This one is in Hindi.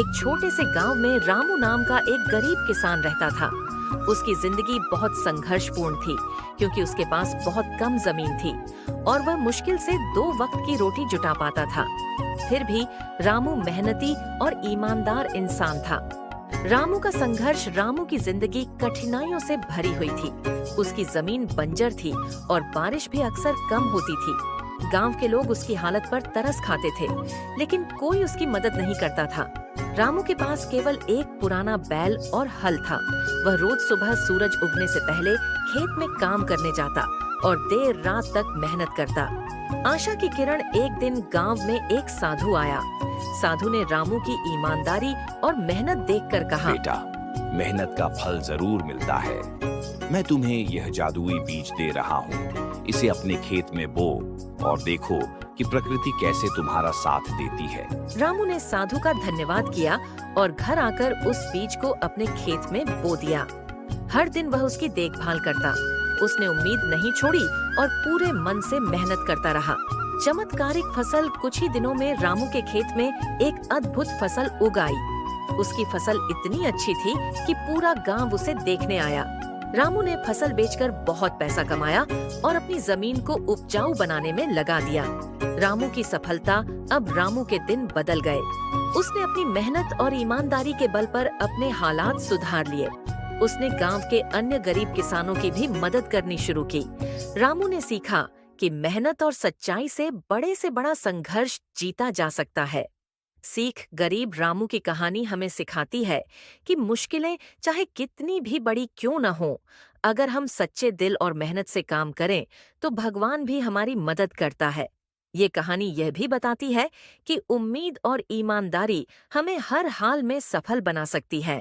एक छोटे से गांव में रामू नाम का एक गरीब किसान रहता था। उसकी जिंदगी बहुत संघर्षपूर्ण थी क्योंकि उसके पास बहुत कम जमीन थी और वह मुश्किल से 2 वक्त की रोटी जुटा पाता था। फिर भी रामू मेहनती और ईमानदार इंसान था। रामू का संघर्ष रामू की जिंदगी कठिनाइयों से भरी हुई थी। उसकी जमीन बंजर थी और बारिश भी अक्सर कम होती थी। गांव के लोग उसकी हालत पर तरस खाते थे, लेकिन कोई उसकी मदद नहीं करता था। रामू के पास केवल एक पुराना बैल और हल था। वह रोज सुबह सूरज उगने से पहले खेत में काम करने जाता और देर रात तक मेहनत करता। आशा की किरण एक दिन गांव में एक साधु आया। साधु ने रामू की ईमानदारी और मेहनत देखकर कहा, बेटा, मेहनत का फल जरूर मिलता है। मैं तुम्हें यह जादुई बीज दे रहा हूँ। इसे अपने खेत में बो और देखो कि प्रकृति कैसे तुम्हारा साथ देती है। रामू ने साधु का धन्यवाद किया और घर आकर उस बीज को अपने खेत में बो दिया। हर दिन वह उसकी देखभाल करता। उसने उम्मीद नहीं छोड़ी और पूरे मन से मेहनत करता रहा। चमत्कारिक फसल कुछ ही दिनों में रामू के खेत में एक अद्भुत फसल उग आई। उसकी फसल इतनी अच्छी थी कि पूरा गांव उसे देखने आया। रामू ने फसल बेचकर बहुत पैसा कमाया और अपनी जमीन को उपजाऊ बनाने में लगा दिया। रामू की सफलता अब रामू के दिन बदल गए। उसने अपनी मेहनत और ईमानदारी के बल पर अपने हालात सुधार लिए। उसने गांव के अन्य गरीब किसानों की भी मदद करनी शुरू की। रामू ने सीखा कि मेहनत और सच्चाई से बड़ा संघर्ष जीता जा सकता है। सीख गरीब रामू की कहानी हमें सिखाती है कि मुश्किलें चाहे कितनी भी बड़ी क्यों न हो, अगर हम सच्चे दिल और मेहनत से काम करें तो भगवान भी हमारी मदद करता है। ये कहानी यह भी बताती है कि उम्मीद और ईमानदारी हमें हर हाल में सफल बना सकती है।